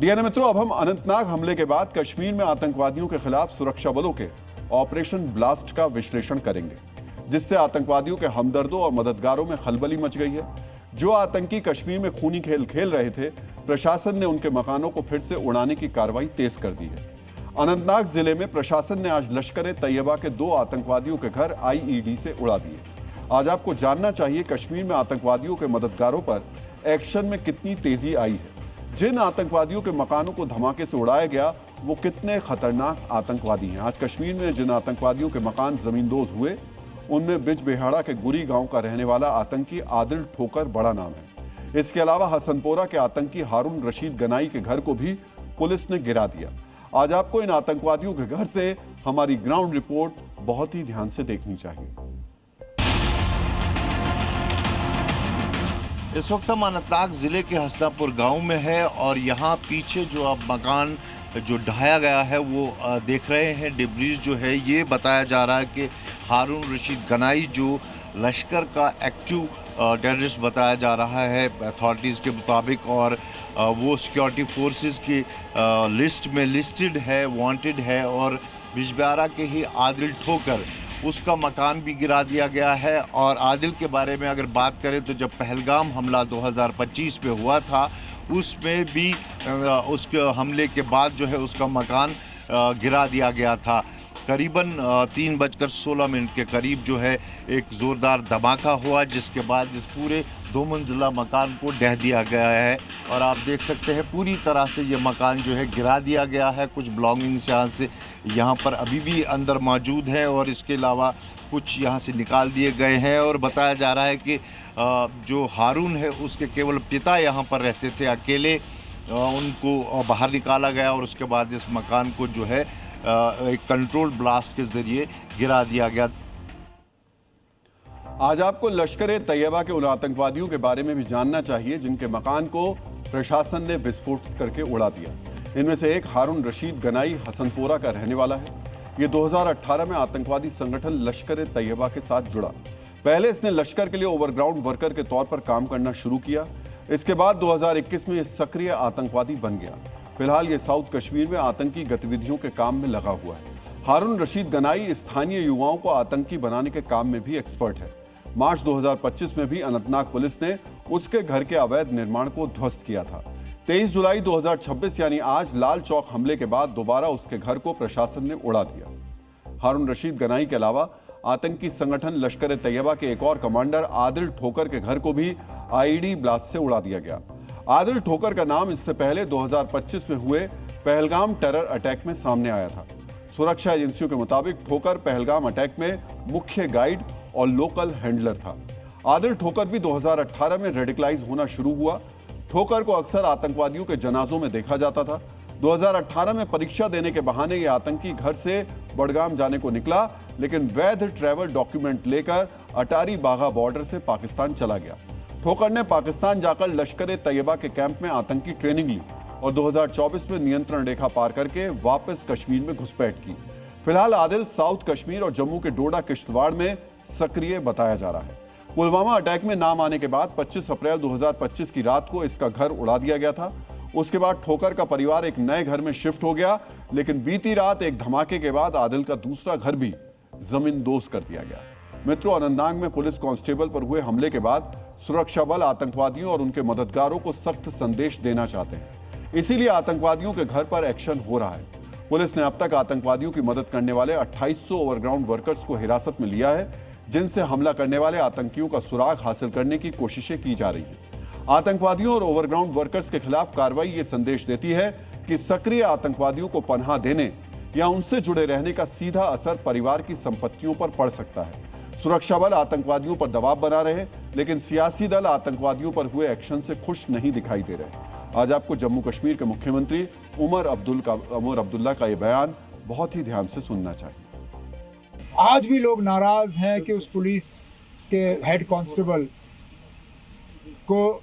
DNA मित्रों, अब हम अनंतनाग हमले के बाद कश्मीर में आतंकवादियों के खिलाफ सुरक्षा बलों के ऑपरेशन ब्लास्ट का विश्लेषण करेंगे, जिससे आतंकवादियों के हमदर्दों और मददगारों में खलबली मच गई है। जो आतंकी कश्मीर में खूनी खेल खेल रहे थे, प्रशासन ने उनके मकानों को फिर से उड़ाने की कार्रवाई तेज कर दी है। अनंतनाग जिले में प्रशासन ने आज लश्कर-ए-तैयबा के 2 आतंकवादियों के घर आईईडी से उड़ा दिए। आज आपको जानना चाहिए कश्मीर में आतंकवादियों के मददगारों पर एक्शन में कितनी तेजी आई है। जिन आतंकवादियों के मकानों को धमाके से उड़ाया गया, वो कितने खतरनाक आतंकवादी हैं। आज कश्मीर में जिन आतंकवादियों के मकान जमींदोज हुए, उनमें बिजबिहाड़ा के गुरी गांव का रहने वाला आतंकी आदिल ठोकर बड़ा नाम है। इसके अलावा हसनपोरा के आतंकी हारून रशीद गनाई के घर को भी पुलिस ने गिरा दिया। आज आपको इन आतंकवादियों के घर से हमारी ग्राउंड रिपोर्ट बहुत ही ध्यान से देखनी चाहिए। इस वक्त हम अनंतनाग जिले के हसनापुर गांव में है और यहाँ पीछे जो अब मकान जो ढाया गया है वो देख रहे हैं। डिब्रीज जो है ये बताया जा रहा है कि हारून रशीद गनाई जो लश्कर का एक्टिव टेररिस्ट बताया जा रहा है अथॉरिटीज़ के मुताबिक, और वो सिक्योरिटी फोर्सेस की लिस्ट में लिस्टेड है, वांटेड है। और बिजबिहाड़ा के ही आदिल ठोकर, उसका मकान भी गिरा दिया गया है। और आदिल के बारे में अगर बात करें तो जब पहलगाम हमला 2025 में हुआ था, उसमें भी उसके हमले के बाद जो है उसका मकान गिरा दिया गया था। करीबन 3:16 के करीब जो है एक ज़ोरदार धमाका हुआ, जिसके बाद इस पूरे 2 मंजिला मकान को ढह दिया गया है। और आप देख सकते हैं पूरी तरह से ये मकान जो है गिरा दिया गया है। कुछ बिलोंगिंग्स यहाँ पर अभी भी अंदर मौजूद हैं और इसके अलावा कुछ यहाँ से निकाल दिए गए हैं। और बताया जा रहा है कि जो हारून है उसके केवल पिता यहाँ पर रहते थे अकेले, उनको बाहर निकाला गया और उसके बाद इस मकान को जो है एक कंट्रोल ब्लास्ट के जरिए गिरा दिया गया। आज आपको लश्कर-ए-तैयबा के उन आतंकवादियों के बारे में भी जानना चाहिए जिनके मकान को प्रशासन ने विस्फोट करके उड़ा दिया। इनमें से एक हारून रशीद गनाई हसनपोरा का रहने वाला है। ये 2018 में आतंकवादी संगठन लश्कर-ए-तैयबा के साथ जुड़ा। पहले इसने लश्कर के लिए ओवरग्राउंड वर्कर के तौर पर काम करना शुरू किया। इसके बाद 2021 में ये सक्रिय आतंकवादी बन गया। फिलहाल ये साउथ कश्मीर में आतंकी गतिविधियों के काम में लगा हुआ है। हारून रशीद गनाई स्थानीय युवाओं को आतंकी बनाने के काम में भी एक्सपर्ट है। मार्च 2025 में भी अनंतनाग पुलिस ने उसके घर के अवैध निर्माण को ध्वस्त किया था। 23 जुलाई 2026 यानी आज लाल चौक हमले के बाद दोबारा उसके घर को प्रशासन ने उड़ा दिया। हारून रशीद गनाई के अलावा आतंकी संगठन लश्कर-ए-तैयबा के एक और कमांडर आदिल ठोकर के घर को भी आईईडी ब्लास्ट से उड़ा दिया गया। आदिल ठोकर का नाम इससे पहले 2025 में हुए पहलगाम टेरर अटैक में सामने आया था। सुरक्षा एजेंसियों के मुताबिक ठोकर पहलगाम अटैक में मुख्य गाइड और लोकल हैंडलर था। आदिल ठोकर भी 2018 में रेडिकलाइज होना शुरू हुआ। ठोकर को अक्सर आतंकवादियों के जनाजों में देखा जाता था। 2018 में परीक्षा देने के बहाने ये आतंकी घर से बडगाम जाने को निकला, लेकिन वैध ट्रैवल डॉक्यूमेंट लेकर अटारी बाघा बॉर्डर से पाकिस्तान चला गया। ठोकर ने पाकिस्तान जाकर लश्कर-ए-तैयबा के कैंप में आतंकी ट्रेनिंग ली और 2024 में नियंत्रण रेखा पार करके वापस कश्मीर में घुसपैठ की। फिलहाल आदिल साउथ कश्मीर और जम्मू के डोडा किश्तवाड़ में सक्रिय बताया जा रहा है। पुलवामा अटैक में नाम आने के बाद 25 अप्रैल 2025 की रात को इसका घर उड़ा दिया गया था। उसके बाद ठोकर का परिवार एक नए घर में शिफ्ट हो गया, लेकिन बीती रात एक धमाके के बाद आदिल का दूसरा घर भी जमींदोज कर दिया गया। मित्रों, अनंतनाग में पुलिस कांस्टेबल पर हुए हमले के बाद सुरक्षा बल आतंकवादियों और उनके मददगारों को सख्त संदेश देना चाहते हैं। इसीलिए आतंकवादियों के घर पर एक्शन हो रहा है। पुलिस ने अब तक आतंकवादियों की मदद करने वाले 2800 ओवरग्राउंड वर्कर्स को हिरासत में लिया है, जिनसे हमला करने वाले आतंकियों का सुराग हासिल करने की कोशिशें की जा रही हैं। आतंकवादियों और ओवरग्राउंड वर्कर्स के खिलाफ कार्रवाई ये संदेश देती है कि सक्रिय आतंकवादियों को पनाह देने या उनसे जुड़े रहने का सीधा असर परिवार की संपत्तियों पर पड़ सकता है। सुरक्षा बल आतंकवादियों पर दबाव बना रहे, लेकिन सियासी दल आतंकवादियों पर हुए एक्शन से खुश नहीं दिखाई दे रहे। आज आपको जम्मू कश्मीर के मुख्यमंत्री उमर अब्दुल्ला का यह बयान बहुत ही ध्यान से सुनना चाहिए। आज भी लोग नाराज हैं कि उस पुलिस के हेड कांस्टेबल को,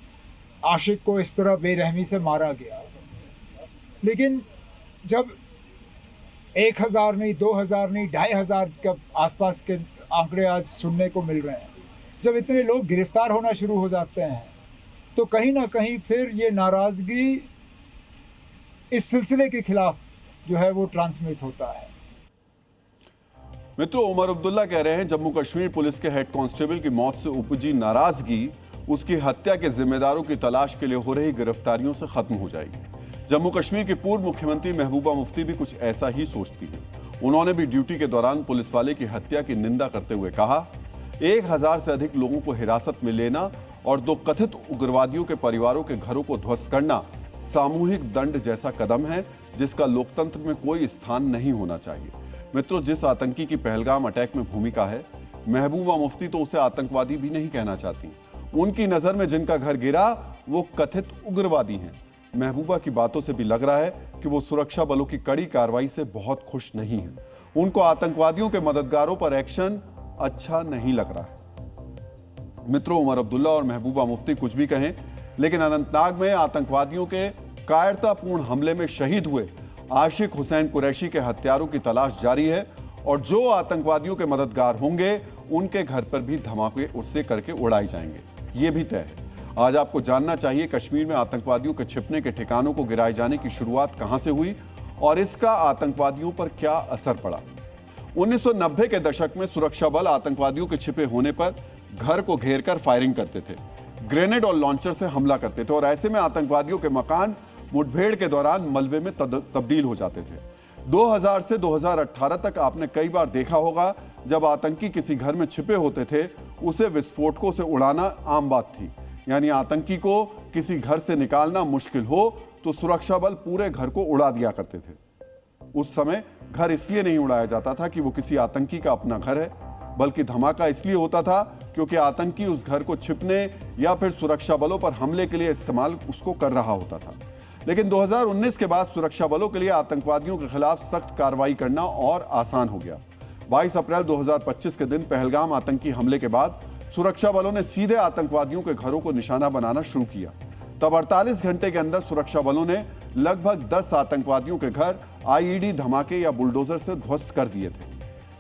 आशिक को इस तरह बेरहमी से मारा गया। लेकिन जब 1000 नहीं, 2000 नहीं, 2500 के आसपास के आंकड़े आज सुनने को मिल रहे हैं, जब इतने लोग गिरफ्तार होना शुरू हो जाते हैं, तो कहीं ना कहीं फिर ये नाराज़गी इस सिलसिले के खिलाफ जो है वो ट्रांसमिट होता है। मित्रों, उमर अब्दुल्ला कह रहे हैं जम्मू कश्मीर पुलिस के हेड कांस्टेबल की मौत से उपजी नाराजगी उसकी हत्या के जिम्मेदारों की तलाश के लिए हो रही गिरफ्तारियों से खत्म हो जाएगी। जम्मू कश्मीर की पूर्व मुख्यमंत्री महबूबा मुफ्ती भी कुछ ऐसा ही सोचती हैं। उन्होंने भी ड्यूटी के दौरान पुलिस वाले की हत्या की निंदा करते हुए कहा, 1000 से अधिक लोगों को हिरासत में लेना और 2 कथित उग्रवादियों के परिवारों के घरों को ध्वस्त करना सामूहिक दंड जैसा कदम है जिसका लोकतंत्र में कोई स्थान नहीं होना चाहिए। मित्रों, जिस आतंकी की पहलगाम अटैक में भूमिका है, महबूबा मुफ्ती तो उसे आतंकवादी भी नहीं कहना चाहती। उनकी नजर में जिनका घर गिरा वो कथित उग्रवादी हैं। महबूबा की बातों से भी लग रहा है कि वो सुरक्षा बलों की कड़ी कार्रवाई से बहुत खुश नहीं है। उनको आतंकवादियों के मददगारों पर एक्शन अच्छा नहीं लग रहा है। मित्रों, उमर अब्दुल्ला और महबूबा मुफ्ती कुछ भी कहें, लेकिन अनंतनाग में आतंकवादियों के कायरतापूर्ण हमले में शहीद हुए आशिक हुसैन कुरैशी के हत्यारों की तलाश जारी है और जो आतंकवादियों के मददगार होंगे उनके घर पर भी धमाके उससे करके उड़ाए जाएंगे, ये भी तय है। आज आपको जानना चाहिए कश्मीर में आतंकवादियों के छिपने के ठिकानों को गिराए जाने की शुरुआत कहां से हुई और इसका आतंकवादियों पर क्या असर पड़ा। 1990 के दशक में सुरक्षा बल आतंकवादियों के छिपे होने पर घर को घेर कर फायरिंग करते थे, ग्रेनेड और लॉन्चर से हमला करते थे और ऐसे में आतंकवादियों के मकान मुठभेड़ के दौरान मलबे में तब्दील हो जाते थे। 2000 से 2018 तक आपने कई बार देखा होगा जब आतंकी किसी घर में छिपे होते थे उसे विस्फोटकों से उड़ाना आम बात थी। यानी आतंकी को किसी घर से निकालना मुश्किल हो तो सुरक्षा बल पूरे घर को उड़ा दिया करते थे। उस समय घर इसलिए नहीं उड़ाया जाता था कि वो किसी आतंकी का अपना घर है, बल्कि धमाका इसलिए होता था क्योंकि आतंकी उस घर को छिपने या फिर सुरक्षा बलों पर हमले के लिए इस्तेमाल उसको कर रहा होता था। लेकिन 2019 के बाद सुरक्षा बलों के लिए आतंकवादियों के खिलाफ सख्त कार्रवाई करना और आसान हो गया। 22 अप्रैल 2025 के दिन पहलगाम आतंकी हमले के बाद सुरक्षा बलों ने सीधे आतंकवादियों के घरों को निशाना बनाना शुरू किया। तब 48 घंटे के अंदर सुरक्षा बलों ने लगभग 10 आतंकवादियों के घर आईईडी धमाके या बुलडोजर से ध्वस्त कर दिए थे।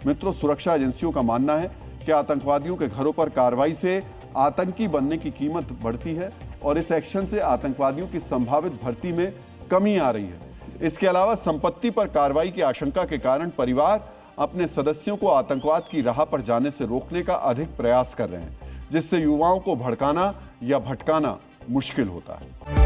मित्रों, सुरक्षा एजेंसियों का मानना है कि आतंकवादियों के घरों पर कार्रवाई से आतंकी बनने की कीमत बढ़ती है और इस एक्शन से आतंकवादियों की संभावित भर्ती में कमी आ रही है। इसके अलावा संपत्ति पर कार्रवाई की आशंका के कारण परिवार अपने सदस्यों को आतंकवाद की राह पर जाने से रोकने का अधिक प्रयास कर रहे हैं, जिससे युवाओं को भड़काना या भटकाना मुश्किल होता है।